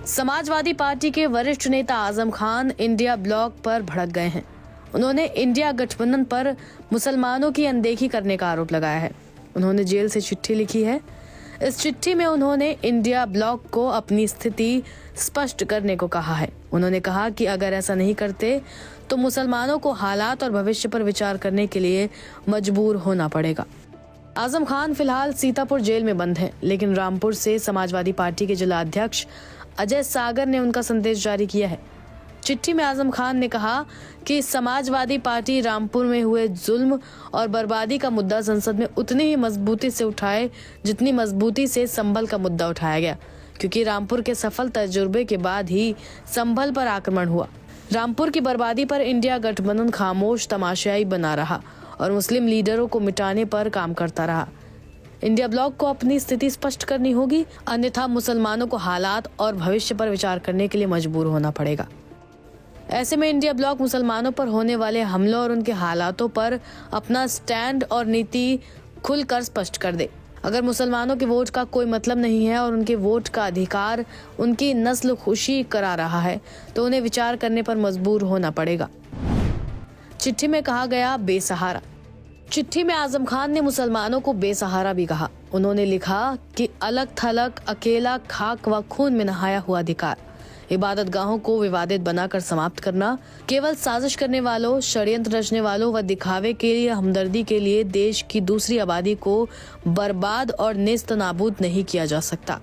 Samajwadi party के वरिष्ठ नेता आजम खान इंडिया ब्लॉक पर भड़क गए हैं। उन्होंने इंडिया गठबंधन पर मुसलमानों की अनदेखी करने का आरोप लगाया है। उन्होंने जेल से चिट्ठी लिखी है। इस चिट्ठी में उन्होंने इंडिया ब्लॉक को अपनी स्थिति स्पष्ट करने को कहा है। उन्होंने कहा कि अगर ऐसा नहीं करते तो मुसलमानों को हालात और भविष्य पर विचार करने के लिए मजबूर होना पड़ेगा। आजम खान फिलहाल सीतापुर जेल में बंद हैं, लेकिन रामपुर से समाजवादी पार्टी के जिला अध्यक्ष अजय सागर ने उनका संदेश जारी किया है। चिट्ठी में आजम खान ने कहा कि समाजवादी पार्टी रामपुर में हुए जुल्म और बर्बादी का मुद्दा संसद में उतनी ही मजबूती से उठाए जितनी मजबूती से संभल का मुद्दा उठाया गया, क्योंकि रामपुर के सफल तजुर्बे के बाद ही संभल पर आक्रमण हुआ। रामपुर की बर्बादी पर इंडिया गठबंधन खामोश तमाशाई बना रहा और मुस्लिम लीडरों को मिटाने पर काम करता रहा। इंडिया ब्लॉक को अपनी स्थिति स्पष्ट करनी होगी, अन्यथा मुसलमानों को हालात और भविष्य पर विचार करने के लिए मजबूर होना पड़ेगा। ऐसे में इंडिया ब्लॉक मुसलमानों पर होने वाले हमलों और उनके हालातों पर अपना स्टैंड और नीति खुलकर स्पष्ट कर दे। अगर मुसलमानों के वोट का कोई मतलब नहीं है और उनके वोट का अधिकार उनकी नस्ल खुशी करा रहा है, तो उन्हें विचार करने पर मजबूर होना पड़ेगा। चिट्ठी में कहा गया बेसहारा। चिट्ठी में आजम खान ने मुसलमानों को बेसहारा भी कहा। उन्होंने लिखा कि अलग थलग अकेला खाक व खून में नहाया हुआ अधिकार, इबादत गाहों को विवादित बनाकर समाप्त करना, केवल साजिश करने वालों, षड्यंत्र रचने वालों व दिखावे के लिए हमदर्दी के लिए देश की दूसरी आबादी को बर्बाद और नेस्त नाबूद नहीं किया जा सकता।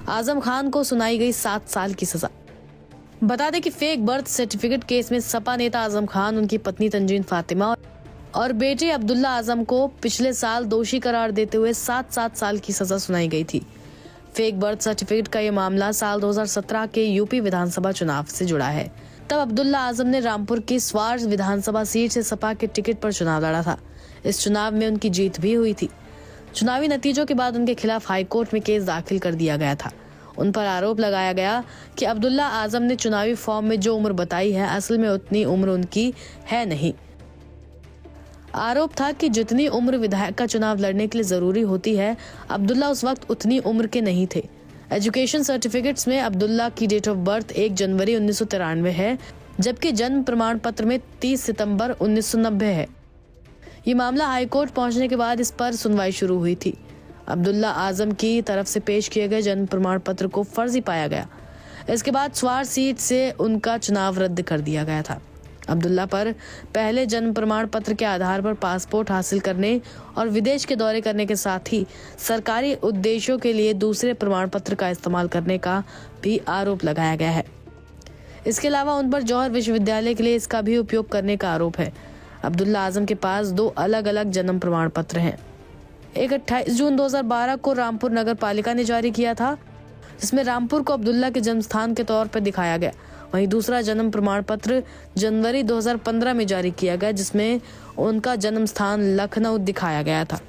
आजम खान को सुनाई गई 7 साल की सजा। बता दें कि फेक बर्थ सर्टिफिकेट केस में सपा नेता आजम खान, उनकी पत्नी तंजीन फातिमा और बेटे अब्दुल्ला आजम को पिछले साल दोषी करार देते हुए 7 साल की सजा सुनाई गई थी। फेक बर्थ सर्टिफिकेट का ये मामला साल 2017 के यूपी विधानसभा चुनाव से जुड़ा है। तब अब्दुल्ला आजम ने रामपुर की स्वार विधानसभा सीट से सपा के टिकट पर चुनाव लड़ा था। इस चुनाव में उनकी जीत भी हुई थी। चुनावी नतीजों के बाद उनके खिलाफ हाईकोर्ट में केस दाखिल कर दिया गया था। उन पर आरोप लगाया गया कि अब्दुल्ला आजम ने चुनावी फॉर्म में जो उम्र बताई है, असल में उतनी उम्र उनकी है नहीं। आरोप था कि जितनी उम्र विधायक का चुनाव लड़ने के लिए जरूरी होती है, अब्दुल्ला उस वक्त उतनी उम्र के नहीं थे। एजुकेशन सर्टिफिकेट्स में अब्दुल्ला की डेट ऑफ बर्थ 1 जनवरी 1993 है, जबकि जन्म प्रमाण पत्र में 30 सितंबर 1990 है। ये मामला हाईकोर्ट पहुंचने के बाद इस पर सुनवाई शुरू हुई थी। अब्दुल्ला आजम की तरफ से पेश किए गए जन्म प्रमाण पत्र को फर्जी पाया गया। इसके बाद स्वार सीट से उनका चुनाव रद्द कर दिया गया था। अब्दुल्ला पर पहले जन्म प्रमाण पत्र के आधार पर पासपोर्ट हासिल करने और विदेश के दौरे करने के साथ ही सरकारी उद्देश्यों के लिए दूसरे प्रमाण पत्र का इस्तेमाल करने का भी आरोप लगाया गया है। इसके अलावा उन पर जौहर विश्वविद्यालय के लिए इसका भी उपयोग करने का आरोप है। अब्दुल्ला आजम के पास 2 अलग अलग जन्म प्रमाण पत्र हैं। एक 28 जून 2012 को रामपुर नगर पालिका ने जारी किया था, जिसमें रामपुर को अब्दुल्ला के जन्म स्थान के तौर पर दिखाया गया। वहीं दूसरा जन्म प्रमाण पत्र जनवरी 2015 में जारी किया गया, जिसमें उनका जन्म स्थान लखनऊ दिखाया गया था।